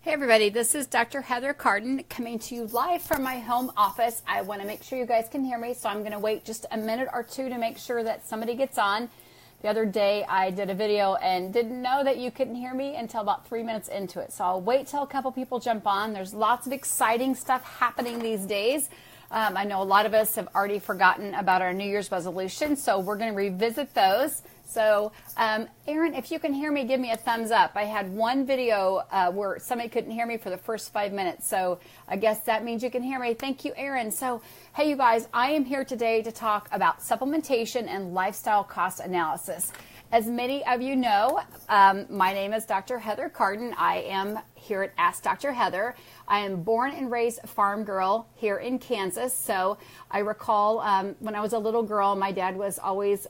Hey everybody, this is Dr. Heather Carden coming to you live from my home office. I want to make sure you guys can hear me, so I'm going to wait just a minute or two to make sure that somebody gets on. The other day I did a video and didn't know that you couldn't hear me until about 3 minutes into it. So I'll wait till a couple people jump on. There's lots of exciting stuff happening these days. I know a lot of us have already forgotten about our New Year's resolution, so we're going to revisit those. So, Aaron, if you can hear me, give me a thumbs up. I had one video where somebody couldn't hear me for the first 5 minutes, so I guess that means you can hear me. Thank you, Aaron. So, hey, you guys, I am here today to talk about supplementation and lifestyle cost analysis. As many of you know, my name is Dr. Heather Carden. I am here at Ask Dr. Heather. I am born and raised a farm girl here in Kansas. So I recall when I was a little girl, my dad was always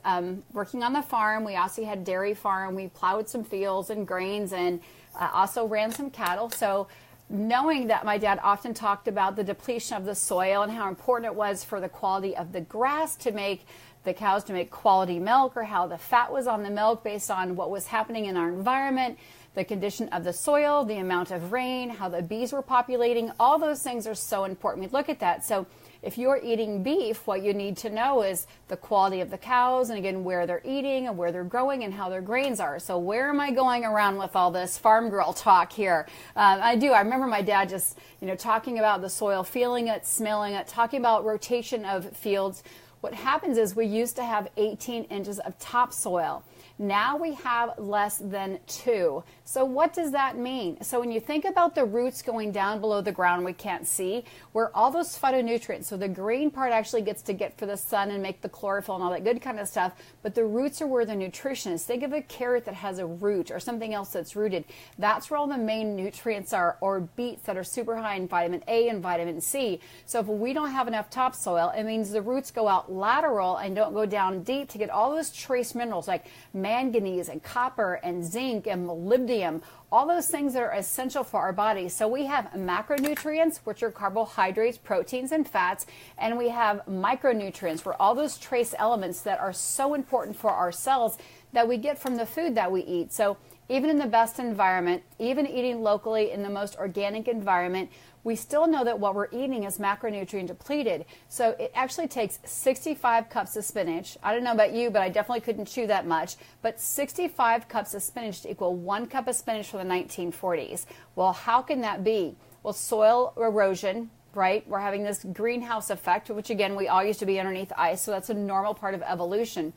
working on the farm. We also had a dairy farm. We plowed some fields and grains and also ran some cattle. So knowing that my dad often talked about the depletion of the soil and how important it was for the quality of the grass to make the cows to make quality milk, or how the fat was on the milk based on what was happening in our environment, the condition of the soil, the amount of rain, how the bees were populating, all those things are so important. We look at that. So if you're eating beef, what you need to know is the quality of the cows, and again, where they're eating and where they're growing and how their grains are. So where am I going around with all this farm girl talk here? I remember my dad just, talking about the soil, feeling it, smelling it, talking about rotation of fields. What happens is we used to have 18 inches of topsoil. Now we have less than 2. So what does that mean? So when you think about the roots going down below the ground we can't see, where all those phytonutrients, so the green part actually gets to get for the sun and make the chlorophyll and all that good kind of stuff, but the roots are where the nutrition is. Think of a carrot that has a root or something else that's rooted. That's where all the main nutrients are, or beets that are super high in vitamin A and vitamin C. So if we don't have enough topsoil, it means the roots go out lateral and don't go down deep to get all those trace minerals like manganese and copper and zinc and molybdenum, all those things that are essential for our body. So we have macronutrients, which are carbohydrates, proteins, and fats, and we have micronutrients, where all those trace elements that are so important for our cells that we get from the food that we eat. So even in the best environment, even eating locally in the most organic environment, we still know that what we're eating is macronutrient depleted. So it actually takes 65 cups of spinach. I don't know about you, but I definitely couldn't chew that much. But 65 cups of spinach to equal 1 cup of spinach from the 1940s. Well, how can that be? Well, soil erosion, right? We're having this greenhouse effect, which again, we all used to be underneath ice. So that's a normal part of evolution.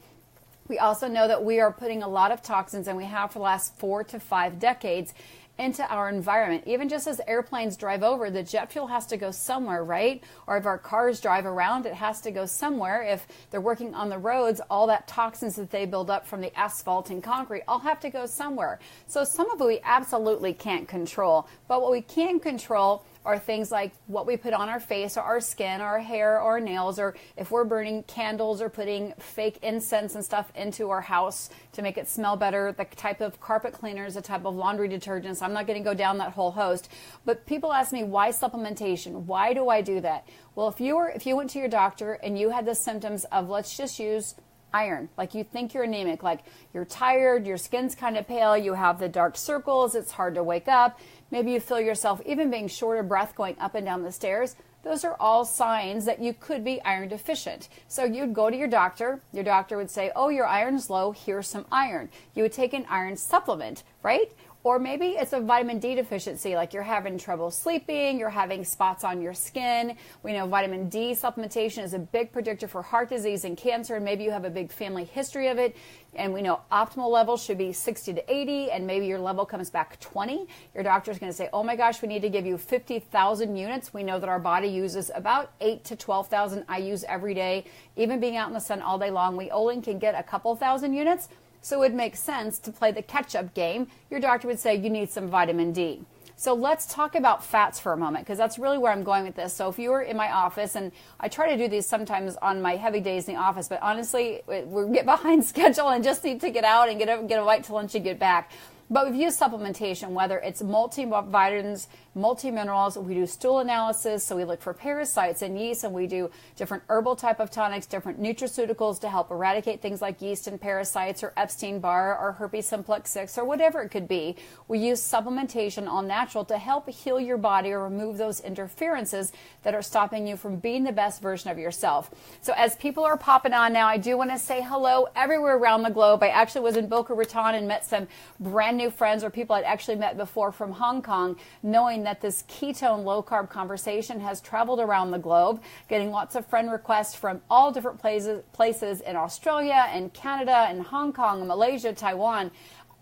We also know that we are putting a lot of toxins, and we have for the last 4 to 5 decades, into our environment. Even just as airplanes drive over, the jet fuel has to go somewhere, right? Or if our cars drive around, it has to go somewhere. If they're working on the roads, all that toxins that they build up from the asphalt and concrete all have to go somewhere. So some of it we absolutely can't control. But what we can control are things like what we put on our face or our skin, our hair, or our nails, or if we're burning candles or putting fake incense and stuff into our house to make it smell better, the type of carpet cleaners, the type of laundry detergents. I'm not going to go down that whole host, but people ask me, why supplementation? Why do I do that? Well, if you went to your doctor and you had the symptoms of, let's just use iron, like you think you're anemic, like you're tired, your skin's kind of pale, you have the dark circles, it's hard to wake up, maybe you feel yourself even being short of breath going up and down the stairs, those are all signs that you could be iron deficient. So you'd go to your doctor would say, oh, your iron's low, here's some iron. You would take an iron supplement, right? Or maybe it's a vitamin D deficiency, like you're having trouble sleeping, you're having spots on your skin. We know vitamin D supplementation is a big predictor for heart disease and cancer, and maybe you have a big family history of it. And we know optimal levels should be 60 to 80, and maybe your level comes back 20. Your doctor's going to say, oh my gosh, we need to give you 50,000 units. We know that our body uses about 8 to 12,000 IUs every day. Even being out in the sun all day long, we only can get a couple thousand units. So it would make sense to play the catch-up game. Your doctor would say you need some vitamin D. So let's talk about fats for a moment, because that's really where I'm going with this. So if you were in my office, and I try to do these sometimes on my heavy days in the office, but honestly, we get behind schedule and just need to get out and get a bite to lunch and get back. But we've used supplementation, whether it's multivitamins, multiminerals. We do stool analysis, so we look for parasites and yeast, and we do different herbal type of tonics, different nutraceuticals to help eradicate things like yeast and parasites or Epstein-Barr or herpes simplex 6 or whatever it could be. We use supplementation, all natural, to help heal your body or remove those interferences that are stopping you from being the best version of yourself. So as people are popping on now, I do want to say hello everywhere around the globe. I actually was in Boca Raton and met some brand new friends or people I'd actually met before from Hong Kong, knowing that this ketone low carb conversation has traveled around the globe, getting lots of friend requests from all different places in Australia and Canada and Hong Kong, Malaysia, Taiwan.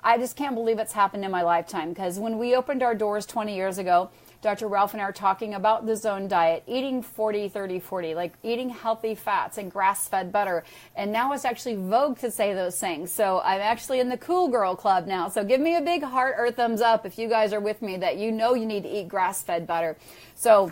I just can't believe it's happened in my lifetime, because when we opened our doors 20 years ago, Dr. Ralph and I are talking about the zone diet, eating 40, 30, 40, like eating healthy fats and grass-fed butter. And now it's actually vogue to say those things. So I'm actually in the cool girl club now. So give me a big heart or thumbs up if you guys are with me that you know you need to eat grass-fed butter. So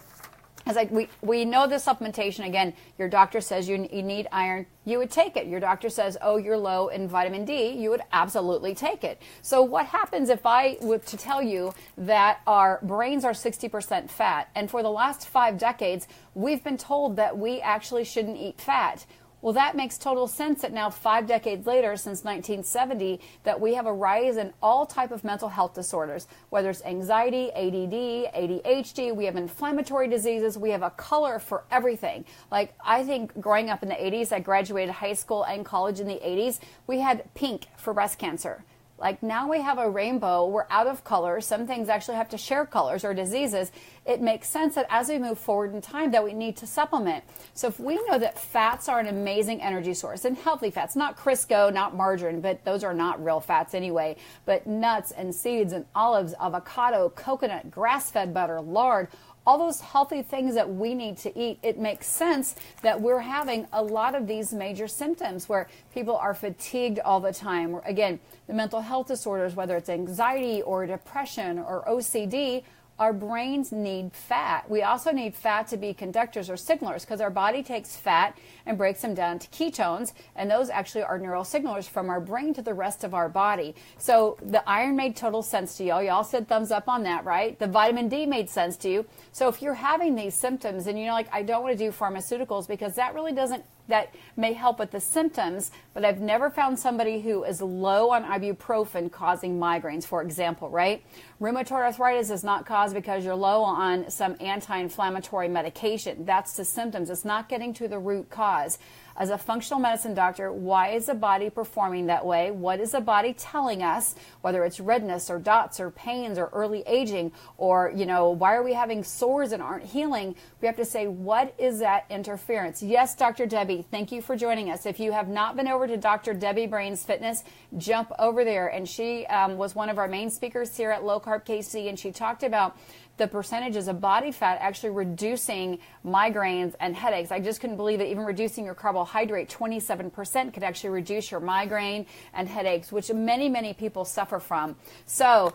it's like we know the supplementation. Again, your doctor says you need iron, you would take it. Your doctor says, oh, you're low in vitamin D, you would absolutely take it. So what happens if I were to tell you that our brains are 60% fat, and for the last 5 decades, we've been told that we actually shouldn't eat fat? Well, that makes total sense that now 5 decades later, since 1970, that we have a rise in all type of mental health disorders, whether it's anxiety, ADD, ADHD, we have inflammatory diseases, we have a color for everything. Like, I think growing up in the 80s, I graduated high school and college in the 80s, we had pink for breast cancer. Like, now we have a rainbow, we're out of colors. Some things actually have to share colors or diseases. It makes sense that as we move forward in time that we need to supplement. So if we know that fats are an amazing energy source, and healthy fats, not Crisco, not margarine, but those are not real fats anyway, but nuts and seeds and olives, avocado, coconut, grass-fed butter, lard, all those healthy things that we need to eat, it makes sense that we're having a lot of these major symptoms where people are fatigued all the time. Again, the mental health disorders, whether it's anxiety or depression or OCD, our brains need fat. We also need fat to be conductors or signalers, because our body takes fat and breaks them down to ketones, and those actually are neural signalers from our brain to the rest of our body. So the iron made total sense to y'all. Y'all said thumbs up on that, right? The vitamin D made sense to you. So if you're having these symptoms and you're like, I don't want to do pharmaceuticals because that really doesn't, that may help with the symptoms, but I've never found somebody who is low on ibuprofen causing migraines, for example, right? Rheumatoid arthritis is not caused because you're low on some anti-inflammatory medication. That's the symptoms. It's not getting to the root cause. As a functional medicine doctor, why is the body performing that way? What is the body telling us, whether it's redness or dots or pains or early aging, or, you know, why are we having sores and aren't healing? We have to say, what is that interference? Yes, Dr. Debbie, thank you for joining us. If you have not been over to Dr. Debbie Brains Fitness, jump over there. And she was one of our main speakers here at Low Carb KC, and she talked about the percentages of body fat actually reducing migraines and headaches. I just couldn't believe it. Even reducing your carbohydrate 27% could actually reduce your migraine and headaches, which many, many people suffer from. So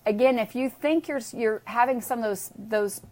again, if you think you're having some of those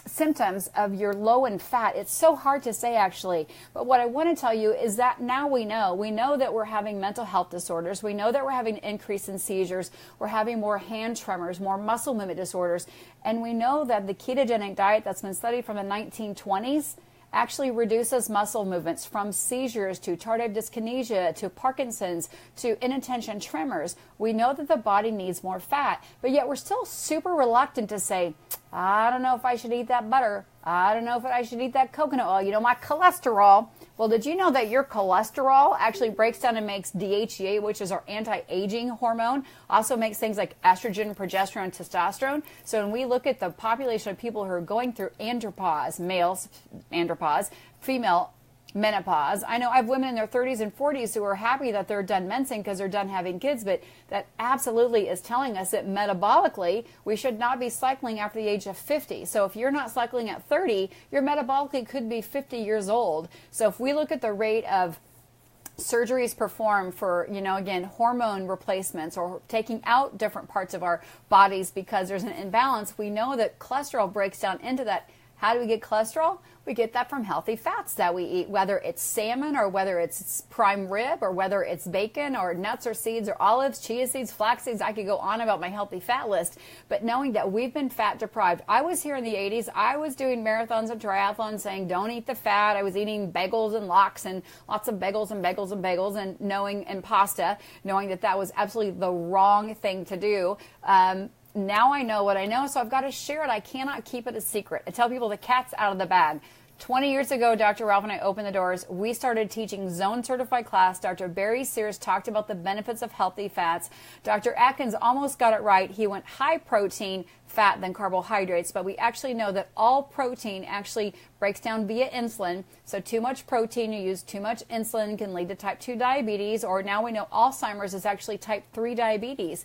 symptoms of you're low in fat, it's so hard to say actually, but what I want to tell you is that now we know that we're having mental health disorders, we know that we're having an increase in seizures, we're having more hand tremors, more muscle movement disorders, and we know that the ketogenic diet that's been studied from the 1920s actually reduces muscle movements, from seizures to tardive dyskinesia to Parkinson's to inattention tremors. We know that the body needs more fat, but yet we're still super reluctant to say, I don't know if I should eat that butter. I don't know if I should eat that coconut oil. You know, my cholesterol. Well, did you know that your cholesterol actually breaks down and makes DHEA, which is our anti-aging hormone, also makes things like estrogen, progesterone, testosterone. So when we look at the population of people who are going through andropause, males, andropause, female menopause. I know I have women in their 30s and 40s who are happy that they're done mensing because they're done having kids, but that absolutely is telling us that metabolically we should not be cycling after the age of 50. So if you're not cycling at 30, your metabolically could be 50 years old. So if we look at the rate of surgeries performed for, you know, again, hormone replacements or taking out different parts of our bodies because there's an imbalance, we know that cholesterol breaks down into that How do we get cholesterol? We get that from healthy fats that we eat, whether it's salmon or whether it's prime rib or whether it's bacon or nuts or seeds or olives, chia seeds, flax seeds. I could go on about my healthy fat list, but knowing that we've been fat deprived. I was here in the 80s. I was doing marathons and triathlons saying, don't eat the fat. I was eating bagels and lox and lots of bagels and bagels and bagels and pasta, knowing that that was absolutely the wrong thing to do. Now I know what I know, so I've got to share it. I cannot keep it a secret. I tell people the cat's out of the bag. 20 years ago, Dr. Ralph and I opened the doors. We started teaching Zone Certified class. Dr. Barry Sears talked about the benefits of healthy fats. Dr. Atkins almost got it right. He went high protein fat than carbohydrates, but we actually know that all protein actually breaks down via insulin. So too much protein, you use too much insulin, can lead to type 2 diabetes, or now we know Alzheimer's is actually type 3 diabetes.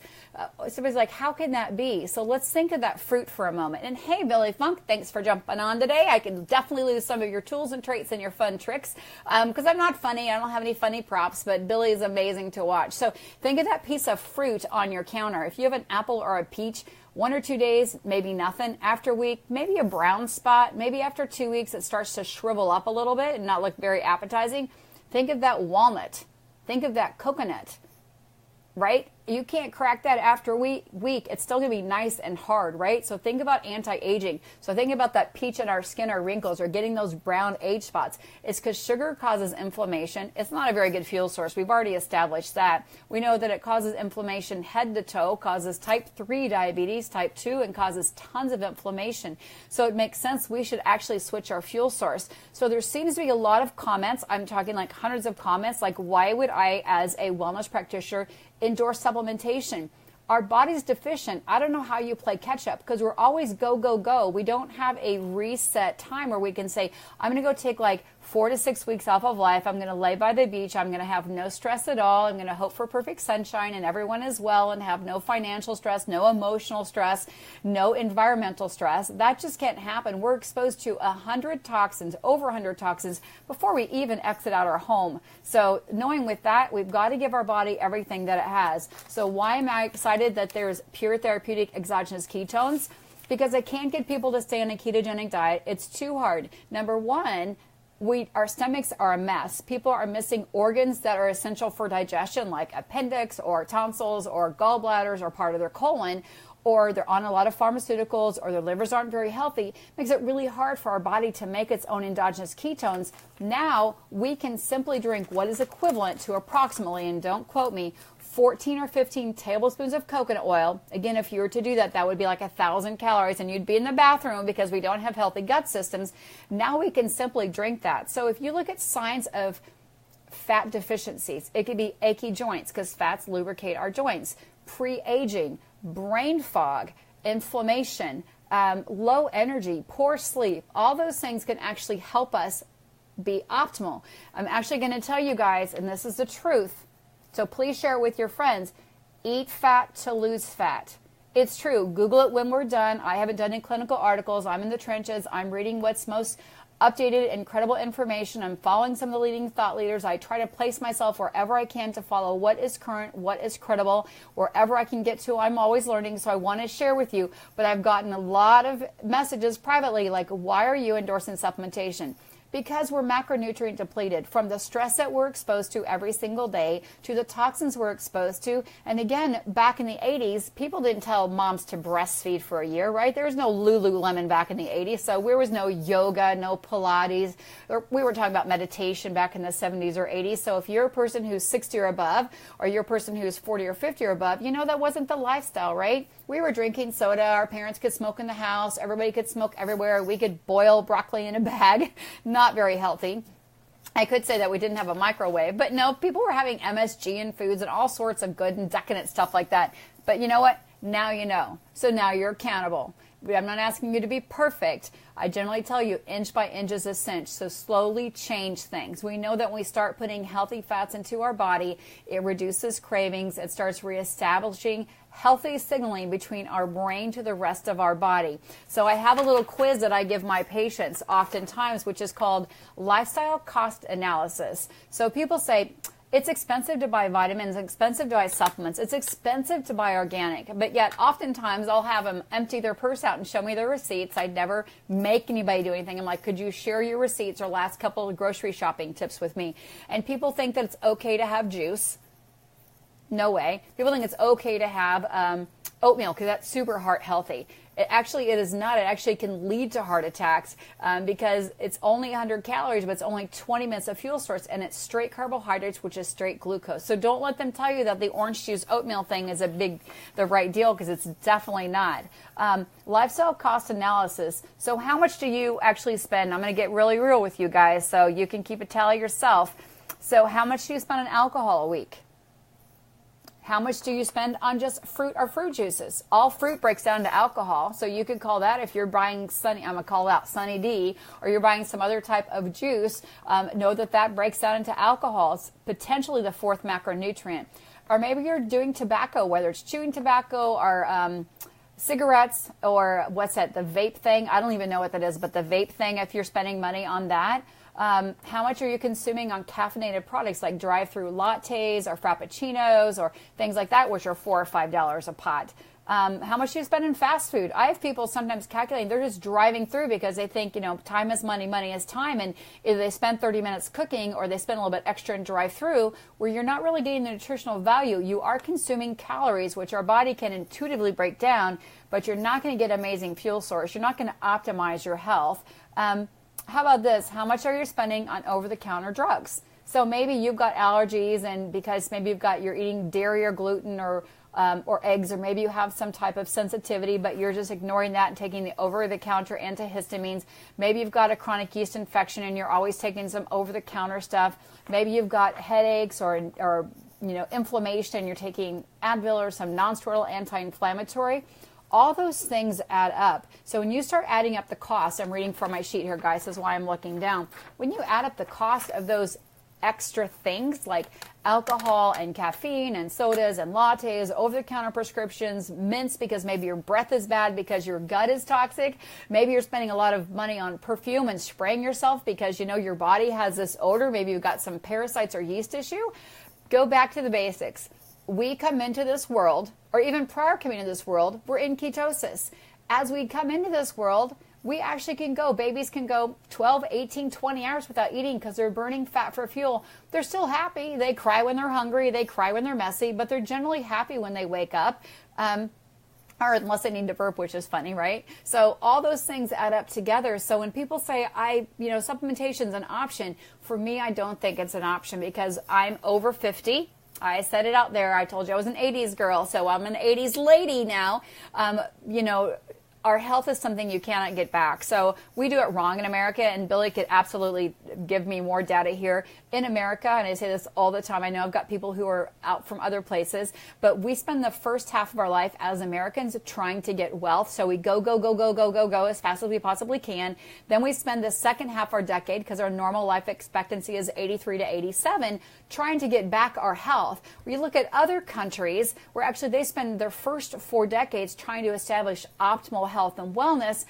Somebody's like, how can that be? So let's think of that fruit for a moment. And hey, Billy Funk, thanks for jumping on today. I can definitely lose some of your tools and traits and your fun tricks because I'm not funny. I don't have any funny props, but Billy is amazing to watch. So think of that piece of fruit on your counter. If you have an apple or a peach, 1 or 2 days, maybe nothing. After a week, maybe a brown spot. Maybe after 2 weeks, it starts to shrivel up a little bit and not look very appetizing. Think of that walnut. Think of that coconut, right? You can't crack that after a week. It's still going to be nice and hard, right? So think about anti-aging. So think about that peach in our skin or wrinkles or getting those brown age spots. It's because sugar causes inflammation. It's not a very good fuel source. We've already established that. We know that it causes inflammation head to toe, causes type 3 diabetes, type 2, and causes tons of inflammation. So it makes sense we should actually switch our fuel source. So there seems to be a lot of comments. I'm talking like hundreds of comments, like why would I, as a wellness practitioner, endorse supplementation? Our body's deficient. I don't know how you play catch up because we're always go, go, go. We don't have a reset time where we can say, I'm going to go take like 4 to 6 weeks off of life. I'm going to lay by the beach. I'm going to have no stress at all. I'm going to hope for perfect sunshine and everyone is well and have no financial stress, no emotional stress, no environmental stress. That just can't happen. We're exposed to 100 toxins, over 100 toxins before we even exit out our home. So knowing with that, we've got to give our body everything that it has. So why am I excited that there's pure therapeutic exogenous ketones? Because I can't get people to stay on a ketogenic diet. It's too hard. Number one, our stomachs are a mess. People are missing organs that are essential for digestion, like appendix or tonsils or gallbladders or part of their colon, or they're on a lot of pharmaceuticals, or their livers aren't very healthy. It makes it really hard for our body to make its own endogenous ketones. Now we can simply drink what is equivalent to approximately, and don't quote me, 14 or 15 tablespoons of coconut oil. Again, if you were to do that, that would be like 1,000 calories and you'd be in the bathroom because we don't have healthy gut systems. Now we can simply drink that. So if you look at signs of fat deficiencies, it could be achy joints because fats lubricate our joints, pre-aging, brain fog, inflammation, low energy, poor sleep. All those things can actually help us be optimal. I'm actually going to tell you guys, and this is the truth, so please share it with your friends. Eat fat to lose fat. It's true. Google it when we're done. I haven't done any clinical articles. I'm in the trenches. I'm reading what's most updated and credible information. I'm following some of the leading thought leaders. I try to place myself wherever I can to follow what is current, what is credible, wherever I can get to. I'm always learning, so I want to share with you. But I've gotten a lot of messages privately like, why are you endorsing supplementation? Because we're macronutrient depleted from the stress that we're exposed to every single day to the toxins we're exposed to. And again, back in the 80s, people didn't tell moms to breastfeed for a year, right? There was no Lululemon back in the 80s. So there was no yoga, no Pilates. We were talking about meditation back in the 70s or 80s. So if you're a person who's 60 or above, or you're a person who's 40 or 50 or above, you know that wasn't the lifestyle, right? We were drinking soda. Our parents could smoke in the house. Everybody could smoke everywhere. We could boil broccoli in a bag. Not very healthy. I could say that we didn't have a microwave, but no, people were having MSG in foods and all sorts of good and decadent stuff like that. But you know what? Now you know. So now you're accountable. I'm not asking you to be perfect. I generally tell you inch by inch is a cinch. So slowly change things. We know that when we start putting healthy fats into our body, it reduces cravings. It starts reestablishing healthy signaling between our brain to the rest of our body. So I have a little quiz that I give my patients oftentimes, which is called lifestyle cost analysis. So people say, It's expensive to buy vitamins, expensive to buy supplements, it's expensive to buy organic, but yet oftentimes I'll have them empty their purse out and show me their receipts. I'd never make anybody do anything. I'm like, could you share your receipts or last couple of grocery shopping tips with me? And people think that it's okay to have juice. No way. People think it's okay to have oatmeal because that's super heart healthy. It is not. It actually can lead to heart attacks because it's only 100 calories, but it's only 20 minutes of fuel source, and it's straight carbohydrates, which is straight glucose. So don't let them tell you that the orange juice oatmeal thing is the right deal, because it's definitely not. Lifestyle cost analysis. So how much do you actually spend? I'm going to get really real with you guys so you can keep a tally yourself. So how much do you spend on alcohol a week? How much do you spend on just fruit or fruit juices? All fruit breaks down to alcohol. So you could call that, if you're buying I'm going to call out Sunny D, or you're buying some other type of juice, know that breaks down into alcohol. It's potentially the fourth macronutrient. Or maybe you're doing tobacco, whether it's chewing tobacco or cigarettes, or what's that, the vape thing? I don't even know what that is, but the vape thing, if you're spending money on that. How much are you consuming on caffeinated products like drive-through lattes or frappuccinos or things like that, which are $4 or $5 a pot? How much do you spend in fast food? I have people sometimes calculating, they're just driving through because they think, time is money, money is time. And if they spend 30 minutes cooking, or they spend a little bit extra in drive-through, where you're not really getting the nutritional value, you are consuming calories, which our body can intuitively break down, but you're not going to get amazing fuel source. You're not going to optimize your health. How about this? How much are you spending on over-the-counter drugs? So maybe you've got allergies, and because maybe you're eating dairy or gluten or eggs, or maybe you have some type of sensitivity, but you're just ignoring that and taking the over-the-counter antihistamines. Maybe you've got a chronic yeast infection and you're always taking some over-the-counter stuff. Maybe you've got headaches or inflammation and you're taking Advil or some non-steroidal anti-inflammatory. All those things add up. So when you start adding up the cost, I'm reading from my sheet here, guys, this is why I'm looking down. When you add up the cost of those extra things like alcohol and caffeine and sodas and lattes, over-the-counter prescriptions, mints because maybe your breath is bad because your gut is toxic. Maybe you're spending a lot of money on perfume and spraying yourself because your body has this odor. Maybe you've got some parasites or yeast issue. Go back to the basics. We come into this world, or even prior coming into this world, we're in ketosis. As we come into this world, we actually babies can go 12, 18, 20 hours without eating because they're burning fat for fuel. They're still happy. They cry when they're hungry. They cry when they're messy, but they're generally happy when they wake up. Or unless they need to burp, which is funny, right? So all those things add up together. So when people say, supplementation is an option, for me, I don't think it's an option because I'm over 50. I said it out there. I told you I was an 80s girl, so I'm an 80s lady now. Our health is something you cannot get back. So we do it wrong in America, and Billy could absolutely give me more data here. In America, and I say this all the time, I know I've got people who are out from other places, but we spend the first half of our life as Americans trying to get wealth. So we go as fast as we possibly can. Then we spend the second half of our decade, because our normal life expectancy is 83 to 87, trying to get back our health. We look at other countries where actually they spend their first 4 decades trying to establish optimal health and wellness,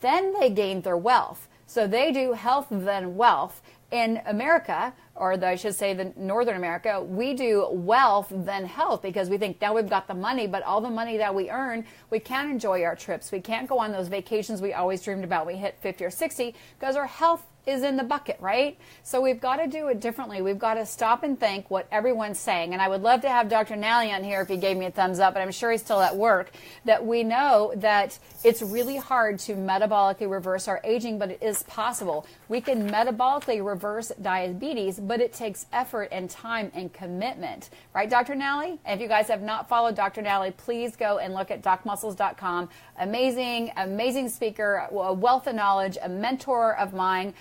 then they gain their wealth. So they do health then wealth. In America, or I should say the Northern America, we do wealth then health because we think now we've got the money, but all the money that we earn, we can't enjoy our trips. We can't go on those vacations we always dreamed about. We hit 50 or 60 because our health is in the bucket, right? So we've got to do it differently. We've got to stop and think what everyone's saying. And I would love to have Dr. Nally on here if he gave me a thumbs up, but I'm sure he's still at work, that we know that it's really hard to metabolically reverse our aging, but it is possible. We can metabolically reverse diabetes, but it takes effort and time and commitment. Right, Dr. Nally? And if you guys have not followed Dr. Nally, please go and look at docmuscles.com. Amazing speaker, a wealth of knowledge, a mentor of mine.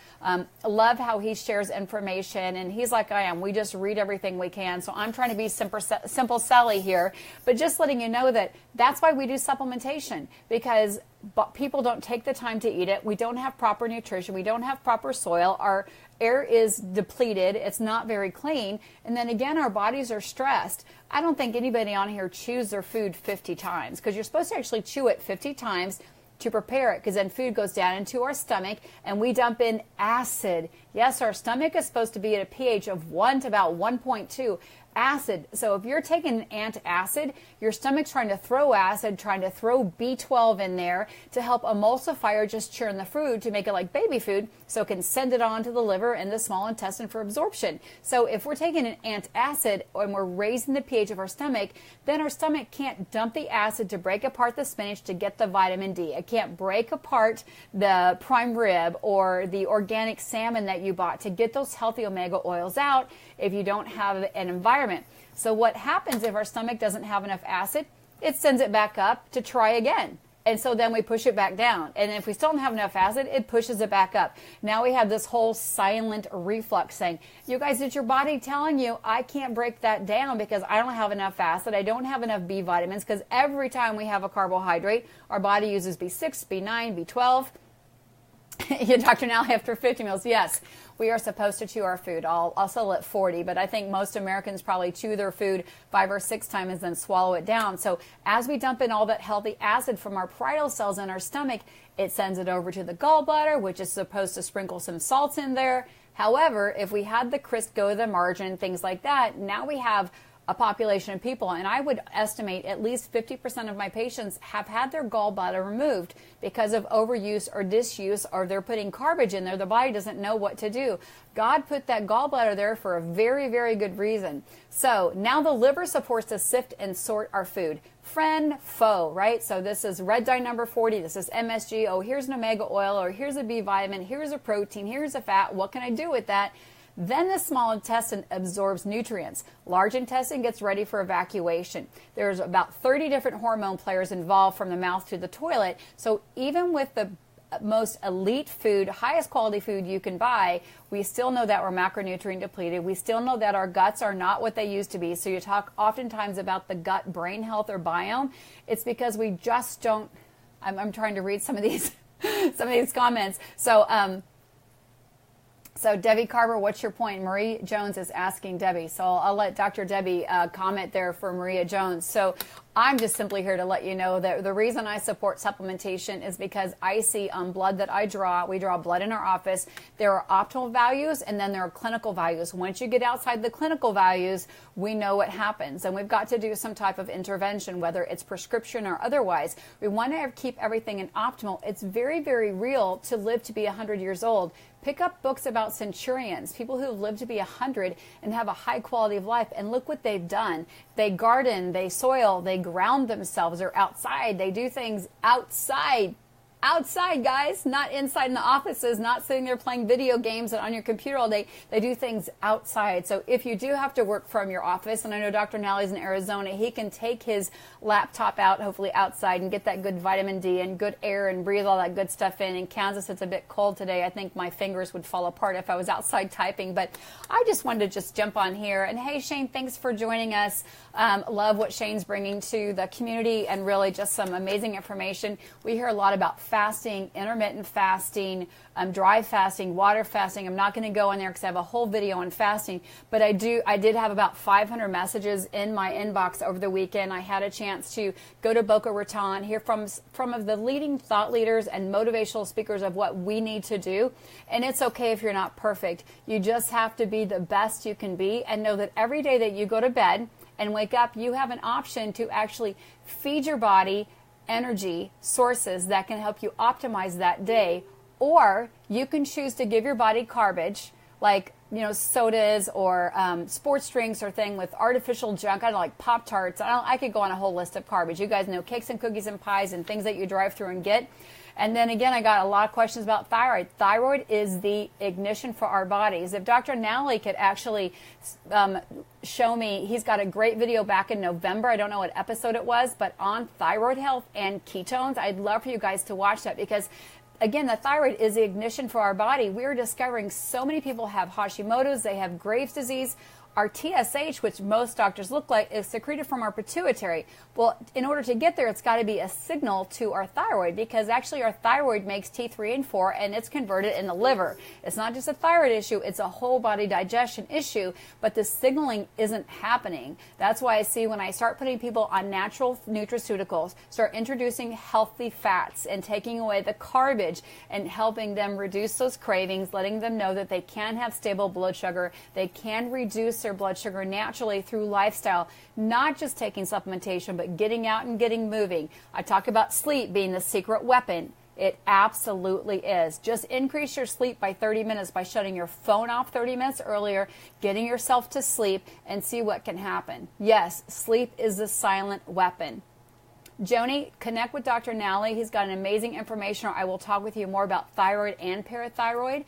Love how he shares information, and he's like I am. We just read everything we can. So I'm trying to be simple Sally here, but just letting you know that that's why we do supplementation, because people don't take the time to eat it. We don't have proper nutrition. We don't have proper soil. Our air is depleted. It's not very clean. And then again, our bodies are stressed. I don't think anybody on here chews their food 50 times, because you're supposed to actually chew it 50 times to prepare it, because then food goes down into our stomach and we dump in acid. Yes, our stomach is supposed to be at a pH of 1 to about 1.2. Acid. So if you're taking an antacid, your stomach's trying to throw acid, trying to throw B12 in there to help emulsify or just churn the food to make it like baby food so it can send it on to the liver and the small intestine for absorption. So if we're taking an antacid and we're raising the pH of our stomach, then our stomach can't dump the acid to break apart the spinach to get the vitamin D. It can't break apart the prime rib or the organic salmon that you bought to get those healthy omega oils out if you don't have an environment. So what happens if our stomach doesn't have enough acid? It sends it back up to try again. And so then we push it back down. And if we still don't have enough acid, it pushes it back up. Now we have this whole silent reflux saying, you guys, it's your body telling you, I can't break that down because I don't have enough acid. I don't have enough B vitamins, because every time we have a carbohydrate, our body uses B6, B9, B12. Yeah, Dr. Nally, after 50 meals, yes, we are supposed to chew our food. I'll settle at 40, but I think most Americans probably chew their food 5 or 6 times and then swallow it down. So as we dump in all that healthy acid from our parietal cells in our stomach, it sends it over to the gallbladder, which is supposed to sprinkle some salts in there. However, if we had the crisp go to the margin, things like that, now we have a population of people, and I would estimate at least 50% of my patients have had their gallbladder removed because of overuse or disuse, or they're putting garbage in there. The body doesn't know what to do. God put that gallbladder there for a very, very good reason. So now the liver supports to sift and sort our food. Friend, foe, right? So this is red dye number 40. This is MSG. Oh, here's an omega oil, or here's a B vitamin, here's a protein, here's a fat. What can I do with that? Then the small intestine absorbs nutrients. Large intestine gets ready for evacuation. There's about 30 different hormone players involved from the mouth to the toilet. So even with the most elite food, highest quality food you can buy, we still know that we're macronutrient depleted. We still know that our guts are not what they used to be. So you talk oftentimes about the gut brain health or biome. It's because we just don't, I'm trying to read some of these comments. So Debbie Carver, what's your point? Marie Jones is asking Debbie. So I'll let Dr. Debbie comment there for Maria Jones. So I'm just simply here to let you know that the reason I support supplementation is because I see on blood that I draw, we draw blood in our office, there are optimal values and then there are clinical values. Once you get outside the clinical values, we know what happens. And we've got to do some type of intervention, whether it's prescription or otherwise. We want to keep everything in optimal. It's very, very real to live to be 100 years old. Pick up books about centurions, people who have lived to be 100 and have a high quality of life, and look what they've done. They garden, they soil, they ground themselves. They're outside. They do things outside. Outside, guys, not inside in the offices, not sitting there playing video games and on your computer all day. They do things outside. So if you do have to work from your office, and I know Dr. Nally's in Arizona, he can take his laptop out, hopefully outside, and get that good vitamin D and good air and breathe all that good stuff in. In Kansas, it's a bit cold today. I think my fingers would fall apart if I was outside typing. But I just wanted to just jump on here. And hey, Shane, thanks for joining us. Love what Shane's bringing to the community and really just some amazing information. We hear a lot about fasting, intermittent fasting, dry fasting, water fasting. I'm not going to go in there because I have a whole video on fasting, but I did have about 500 messages in my inbox over the weekend. I had a chance to go to Boca Raton, hear from of the leading thought leaders and motivational speakers of what we need to do. And it's okay if you're not perfect. You just have to be the best you can be, and know that every day that you go to bed and wake up, you have an option to actually feed your body energy sources that can help you optimize that day, or you can choose to give your body garbage like sodas or sports drinks or thing with artificial junk. I don't like Pop-Tarts. I could go on a whole list of garbage. You guys know cakes and cookies and pies and things that you drive through and get. And then again, I got a lot of questions about thyroid. Thyroid is the ignition for our bodies. If Dr. Nally could actually show me, he's got a great video back in November. I don't know what episode it was, but on thyroid health and ketones. I'd love for you guys to watch that because, again, the thyroid is the ignition for our body. We're discovering so many people have Hashimoto's, they have Graves' disease. our TSH, which most doctors look like, is secreted from our pituitary. Well, in order to get there, it's got to be a signal to our thyroid, because actually our thyroid makes T3 and 4 and it's converted in the liver. It's not just a thyroid issue, it's a whole body digestion issue, but the signaling isn't happening. That's why I see when I start putting people on natural nutraceuticals, start introducing healthy fats and taking away the garbage and helping them reduce those cravings, letting them know that they can have stable blood sugar, they can reduce their blood sugar naturally through lifestyle, not just taking supplementation, but getting out and getting moving. I talk about sleep being the secret weapon. It absolutely is. Just increase your sleep by 30 minutes by shutting your phone off 30 minutes earlier, getting yourself to sleep, and see what can happen. Yes, sleep is the silent weapon. Joni, connect with Dr. Nally. He's got an amazing information. I will talk with you more about thyroid and parathyroid,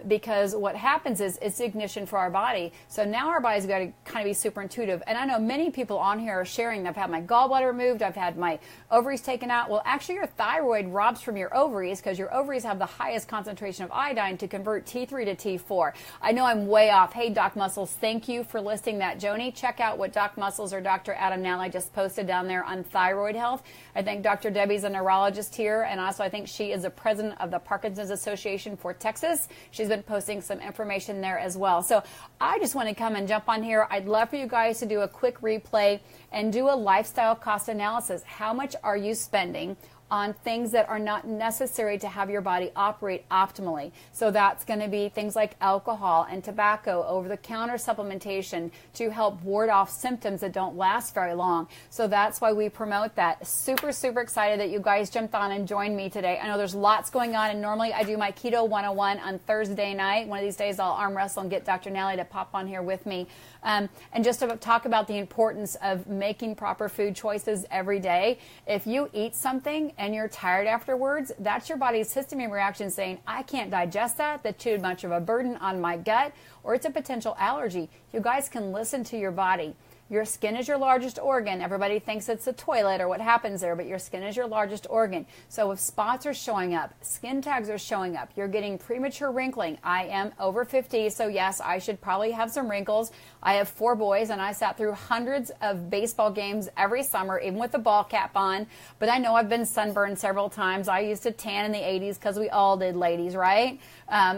because what happens is it's ignition for our body. So now our body's got to kind of be super intuitive. And I know many people on here are sharing, I've had my gallbladder removed, I've had my ovaries taken out. Well, actually your thyroid robs from your ovaries, because your ovaries have the highest concentration of iodine to convert T3 to T4. I know I'm way off. Hey, Doc Muscles, thank you for listing that, Joni. Check out what Doc Muscles or Dr. Adam Nally just posted down there on thyroid health. I think Dr. Debbie's a neurologist here, and also I think she is the president of the Parkinson's Association for Texas. She's been posting some information there as well. So I just want to come and jump on here. I'd love for you guys to do a quick replay and do a lifestyle cost analysis. How much are you spending on things that are not necessary to have your body operate optimally? So that's going to be things like alcohol and tobacco, over-the-counter supplementation to help ward off symptoms that don't last very long. So that's why we promote that. Super, super excited that you guys jumped on and joined me today. I know there's lots going on, and normally I do my Keto 101 on Thursday night. One of these days I'll arm wrestle and get Dr. Nally to pop on here with me. And just to talk about the importance of making proper food choices every day. If you eat something and you're tired afterwards, that's your body's histamine reaction saying, I can't digest that, that's too much of a burden on my gut, or it's a potential allergy. You guys can listen to your body. Your skin is your largest organ. Everybody thinks it's a toilet or what happens there, but your skin is your largest organ. So if spots are showing up, skin tags are showing up, you're getting premature wrinkling. I am over 50, so yes, I should probably have some wrinkles. I have 4 boys, and I sat through hundreds of baseball games every summer, even with the ball cap on. But I know I've been sunburned several times. I used to tan in the 80s because we all did, ladies, right?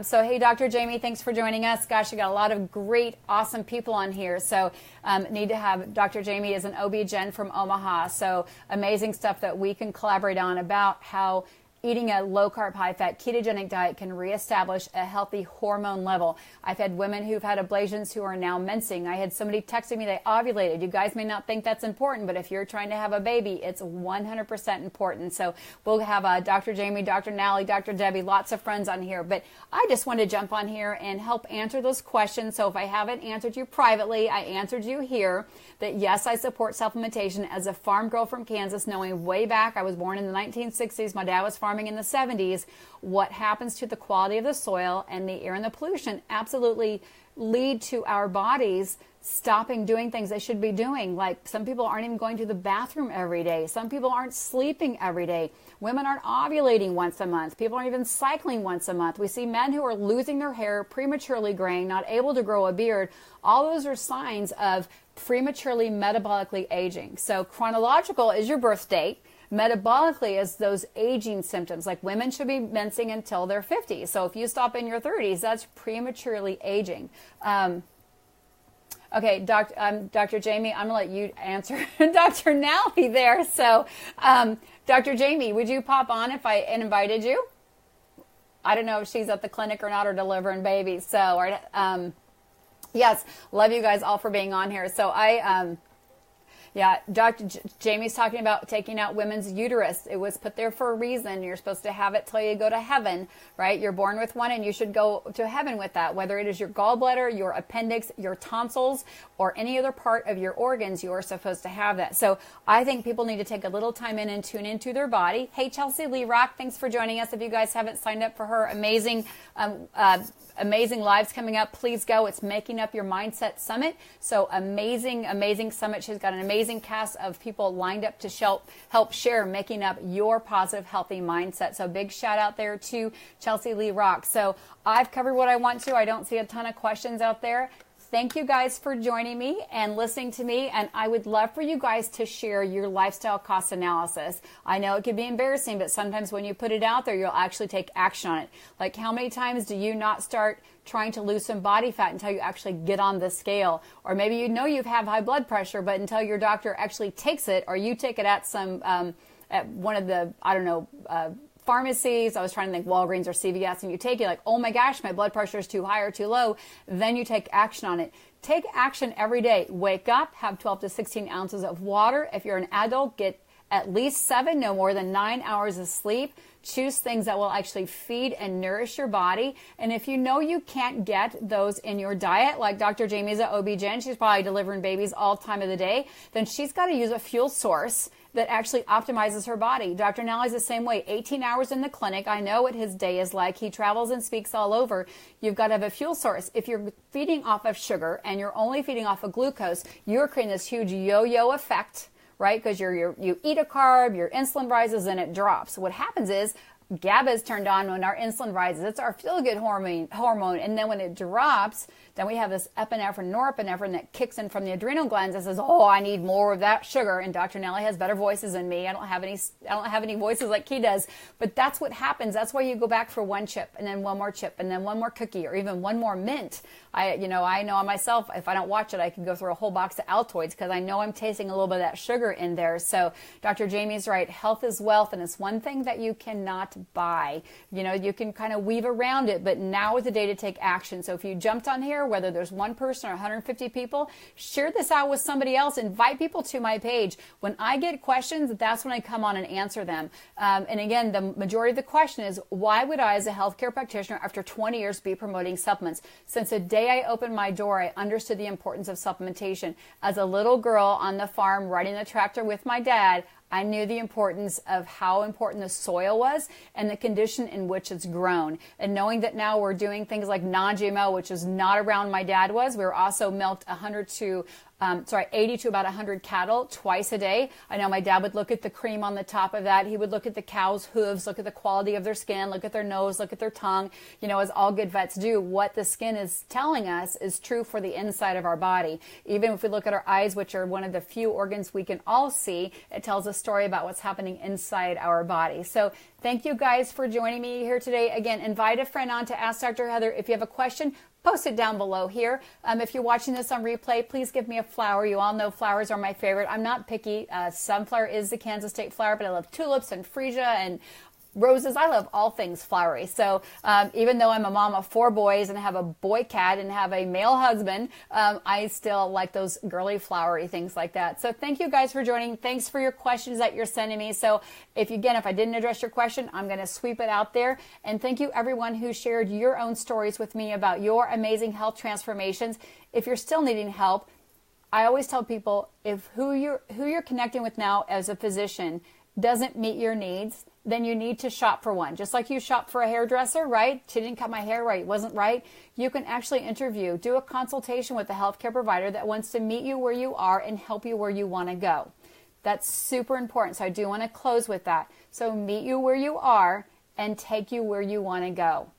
So hey, Dr. Jamie, thanks for joining us. Gosh, you got a lot of great, awesome people on here. So need to have Dr. Jamie is an OB-GYN from Omaha. So amazing stuff that we can collaborate on about how eating a low-carb, high-fat, ketogenic diet can reestablish a healthy hormone level. I've had women who've had ablations who are now mensing. I had somebody texting me they ovulated. You guys may not think that's important, but if you're trying to have a baby, it's 100% important. So we'll have Dr. Jamie, Dr. Nally, Dr. Debbie, lots of friends on here. But I just want to jump on here and help answer those questions. So if I haven't answered you privately, I answered you here. That yes, I support supplementation as a farm girl from Kansas, knowing way back, I was born in the 1960s, my dad was farming in the 70s, what happens to the quality of the soil and the air and the pollution absolutely lead to our bodies stopping doing things they should be doing. Like some people aren't even going to the bathroom every day. Some people aren't sleeping every day. Women aren't ovulating once a month. People aren't even cycling once a month. We see men who are losing their hair, prematurely graying, not able to grow a beard. All those are signs of prematurely metabolically aging. So chronological is your birth date. Metabolically is those aging symptoms. Like women should be mensing until they're 50. So if you stop in your 30s, that's prematurely aging. Okay, Dr. Jamie, I'm going to let you answer Dr. Nally there. So, Dr. Jamie, would you pop on if I invited you? I don't know if she's at the clinic or not or delivering babies. So, yes, love you guys all for being on here. So yeah, Dr. Jamie's talking about taking out women's uterus. It was put there for a reason. You're supposed to have it till you go to heaven, right? You're born with one and you should go to heaven with that. Whether it is your gallbladder, your appendix, your tonsils, or any other part of your organs, you are supposed to have that. So I think people need to take a little time in and tune into their body. Hey, Chelsea Lee Rock, thanks for joining us. If you guys haven't signed up for her amazing lives coming up, please go. It's Making Up Your Mindset Summit. So amazing summit. She's got an amazing cast of people lined up to help share making up your positive, healthy mindset. So big shout out there to Chelsea Lee Rock. So I've covered what I want to. I don't see a ton of questions out there. thank you guys for joining me and listening to me. And I would love for you guys to share your lifestyle cost analysis. I know it can be embarrassing, but sometimes when you put it out there, you'll actually take action on it. Like, how many times do you not start trying to lose some body fat until you actually get on the scale? Or maybe you know you have high blood pressure, but until your doctor actually takes it, or you take it at some at one of the, I don't know, pharmacies, I was trying to think Walgreens or CVS, and you take it like, oh my gosh, my blood pressure is too high or too low, then you take action on it. Take action every day. Wake up, have 12 to 16 ounces of water. If you're an adult, get at least 7, no more than 9 hours of sleep. Choose things that will actually feed and nourish your body. And if you know you can't get those in your diet, like Dr. Jamie's an OB-GYN, she's probably delivering babies all time of the day, then she's got to use a fuel source that actually optimizes her body. Dr. Nally's the same way, 18 hours in the clinic. I know what his day is like. He travels and speaks all over. You've got to have a fuel source. If you're feeding off of sugar and you're only feeding off of glucose, you're creating this huge yo-yo effect, right? Because you eat a carb, your insulin rises and it drops. What happens is GABA is turned on when our insulin rises. It's our feel-good hormone. And then when it drops, then we have this epinephrine, norepinephrine that kicks in from the adrenal glands and says, oh, I need more of that sugar. And Dr. Nally has better voices than me. I don't have any voices like he does. But that's what happens. That's why you go back for one chip and then one more chip and then one more cookie or even one more mint. I know myself, if I don't watch it, I can go through a whole box of Altoids because I know I'm tasting a little bit of that sugar in there. So Dr. Jamie's right. Health is wealth, and it's one thing that you cannot buy. You can kind of weave around it, but now is the day to take action. So if you jumped on here, whether there's one person or 150 people, share this out with somebody else. Invite people to my page. When I get questions, that's when I come on and answer them. And again, the majority of the question is, why would I, as a healthcare practitioner, after 20 years, be promoting supplements? Since the day I opened my door, I understood the importance of supplementation. As a little girl on the farm riding the tractor with my dad, I knew the importance of how important the soil was and the condition in which it's grown. And knowing that now we're doing things like non-GMO, which is not around my dad was, we were also milked 80 to about 100 cattle twice a day. I know my dad would look at the cream on the top of that. He would look at the cow's hooves, look at the quality of their skin, look at their nose, look at their tongue. As all good vets do, what the skin is telling us is true for the inside of our body. Even if we look at our eyes, which are one of the few organs we can all see, it tells a story about what's happening inside our body. So thank you guys for joining me here today. Again, invite a friend on to Ask Dr. Heather. If you have a question, post it down below here. If you're watching this on replay, please give me a flower. You all know flowers are my favorite. I'm not picky. Sunflower is the Kansas state flower, but I love tulips and freesia and roses. I love all things flowery. So even though I'm a mom of 4 boys and have a boy cat and have a male husband, I still like those girly flowery things like that. So thank you guys for joining. Thanks for your questions that you're sending me. So if I didn't address your question, I'm going to sweep it out there. And thank you everyone who shared your own stories with me about your amazing health transformations. If you're still needing help, I always tell people, if who you're connecting with now as a physician doesn't meet your needs, then you need to shop for one. Just like you shop for a hairdresser, right? She didn't cut my hair right, it wasn't right. You can actually do a consultation with a healthcare provider that wants to meet you where you are and help you where you want to go. That's super important. So I do want to close with that. So meet you where you are and take you where you want to go.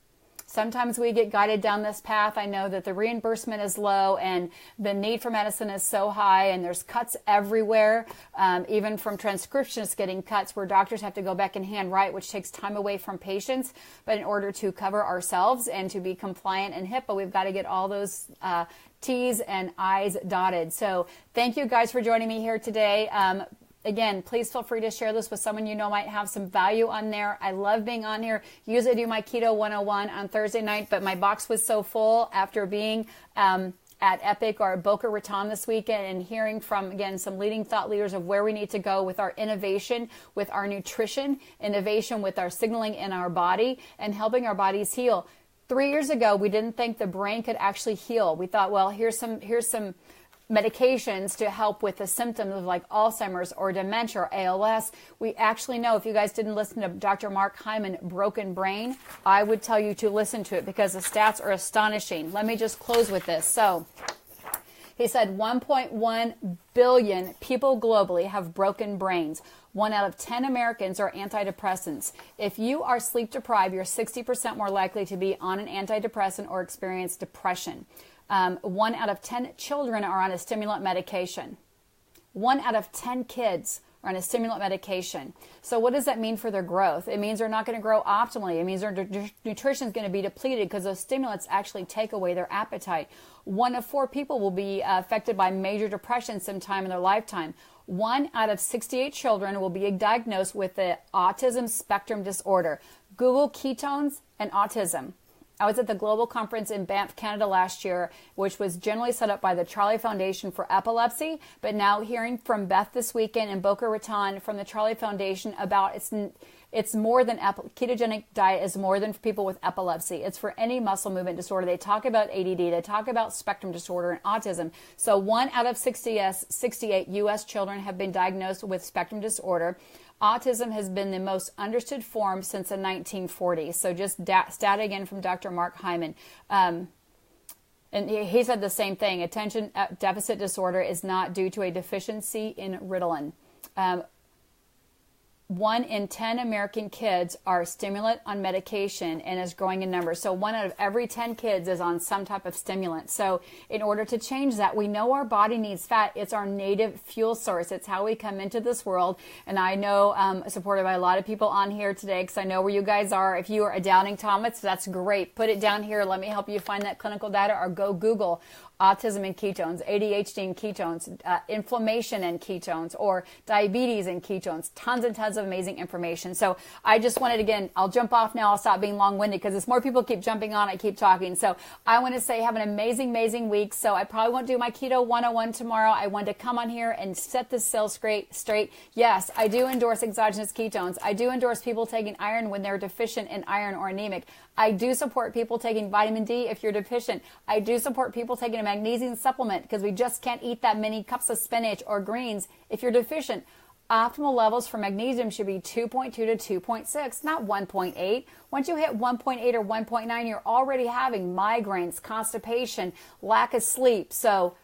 Sometimes we get guided down this path. I know that the reimbursement is low and the need for medicine is so high, and there's cuts everywhere, even from transcriptionists getting cuts where doctors have to go back and handwrite, which takes time away from patients. But in order to cover ourselves and to be compliant and HIPAA, we've got to get all those T's and I's dotted. So thank you guys for joining me here today. Again, please feel free to share this with someone you know might have some value on there. I love being on here. Usually I do my Keto 101 on Thursday night, but my box was so full after being at Epic or Boca Raton this weekend and hearing from, again, some leading thought leaders of where we need to go with our innovation, with our nutrition, innovation with our signaling in our body, and helping our bodies heal. 3 years ago, we didn't think the brain could actually heal. We thought, well, here's some medications to help with the symptoms of like Alzheimer's or dementia or ALS. We actually know, if you guys didn't listen to Dr. Mark Hyman, Broken Brain, I would tell you to listen to it because the stats are astonishing. Let me just close with this. So he said 1.1 billion people globally have broken brains. 1 out of 10 Americans are antidepressants. If you are sleep deprived, you're 60% more likely to be on an antidepressant or experience depression. 1 out of 10 children are on a stimulant medication. 1 out of 10 kids are on a stimulant medication. So what does that mean for their growth? It means they're not going to grow optimally. It means their nutrition is going to be depleted because those stimulants actually take away their appetite. 1 of 4 people will be affected by major depression sometime in their lifetime. 1 out of 68 children will be diagnosed with the autism spectrum disorder. Google ketones and autism. I was at the global conference in Banff, Canada last year, which was generally set up by the Charlie Foundation for Epilepsy, but now hearing from Beth this weekend in Boca Raton from the Charlie Foundation about it's more than ketogenic diet is more than for people with epilepsy. It's for any muscle movement disorder. They talk about ADD, they talk about spectrum disorder and autism. So 1 out of 68 U.S. children have been diagnosed with spectrum disorder. Autism has been the most understood form since the 1940s. So just stat again from Dr. Mark Hyman. And he said the same thing. Attention deficit disorder is not due to a deficiency in Ritalin. 1 in 10 American kids are stimulant on medication and is growing in numbers. So 1 out of every 10 kids is on some type of stimulant. So in order to change that, we know our body needs fat. It's our native fuel source. It's how we come into this world. And I know, supported by a lot of people on here today, because I know where you guys are. If you are a doubting Thomas, that's great. Put it down here. Let me help you find that clinical data, or go Google autism and ketones, ADHD and ketones, inflammation and ketones, or diabetes and ketones. Tons and tons of amazing information. So I just wanted, again, I'll jump off now. I'll stop being long-winded because as more people keep jumping on, I keep talking. So I want to say have an amazing, amazing week. So I probably won't do my Keto 101 tomorrow. I wanted to come on here and set this cell straight. Yes, I do endorse exogenous ketones. I do endorse people taking iron when they're deficient in iron or anemic. I do support people taking vitamin D if you're deficient. I do support people taking a magnesium supplement because we just can't eat that many cups of spinach or greens if you're deficient. Optimal levels for magnesium should be 2.2 to 2.6, not 1.8. Once you hit 1.8 or 1.9, you're already having migraines, constipation, lack of sleep. So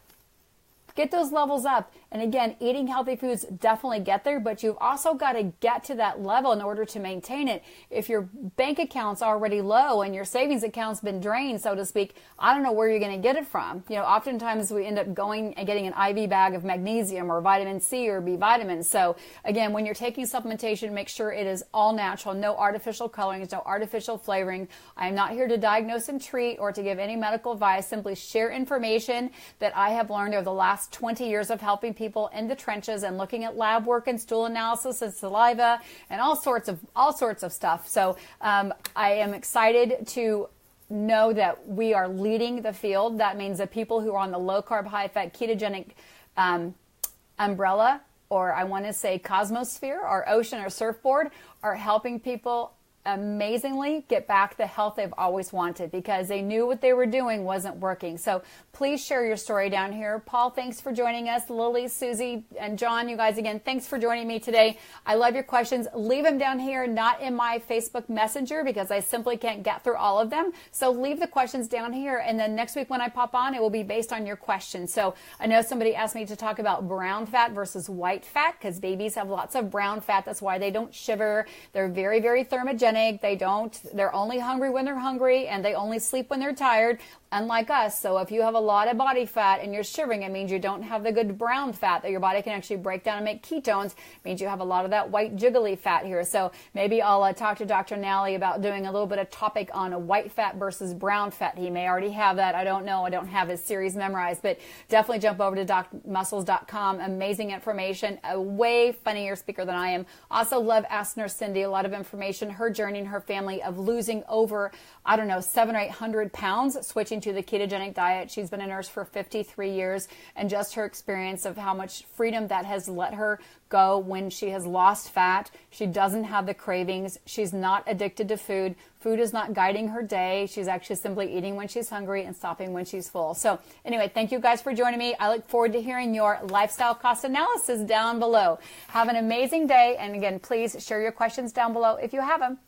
get those levels up. And again, eating healthy foods definitely get there, but you've also got to get to that level in order to maintain it. If your bank account's already low and your savings account's been drained, so to speak, I don't know where you're going to get it from. You know, oftentimes we end up going and getting an IV bag of magnesium or vitamin C or B vitamins. So again, when you're taking supplementation, make sure it is all natural, no artificial colorings, no artificial flavoring. I am not here to diagnose and treat or to give any medical advice, simply share information that I have learned over the last 20 years of helping people in the trenches and looking at lab work and stool analysis and saliva and all sorts of stuff. So I am excited to know that we are leading the field. That means that people who are on the low carb, high fat, ketogenic umbrella, or I want to say cosmosphere or ocean or surfboard, are helping people amazingly get back the health they've always wanted because they knew what they were doing wasn't working. So please share your story down here. Paul, thanks for joining us. Lily, Susie, and John, you guys, again, thanks for joining me today. I love your questions. Leave them down here, not in my Facebook Messenger because I simply can't get through all of them. So leave the questions down here, and then next week when I pop on, it will be based on your questions. So I know somebody asked me to talk about brown fat versus white fat because babies have lots of brown fat. That's why they don't shiver. They're very, very thermogenic. They're only hungry when they're hungry, and they only sleep when they're tired, unlike us. So if you have a lot of body fat and you're shivering, it means you don't have the good brown fat that your body can actually break down and make ketones. It means you have a lot of that white jiggly fat here. So maybe I'll talk to Dr. Nally about doing a little bit of topic on a white fat versus brown fat. He may already have that. I don't know. I don't have his series memorized, but definitely jump over to docmuscles.com. Amazing information. A way funnier speaker than I am. Also love Ask Nurse Cindy. A lot of information, her journey and her family of losing over, 700 or 800 pounds, switching to the ketogenic diet. She's been a nurse for 53 years, and just her experience of how much freedom that has let her go when she has lost fat. She doesn't have the cravings. She's not addicted to food. Food is not guiding her day. She's actually simply eating when she's hungry and stopping when she's full. So anyway, thank you guys for joining me. I look forward to hearing your lifestyle cost analysis down below. Have an amazing day. And again, please share your questions down below if you have them.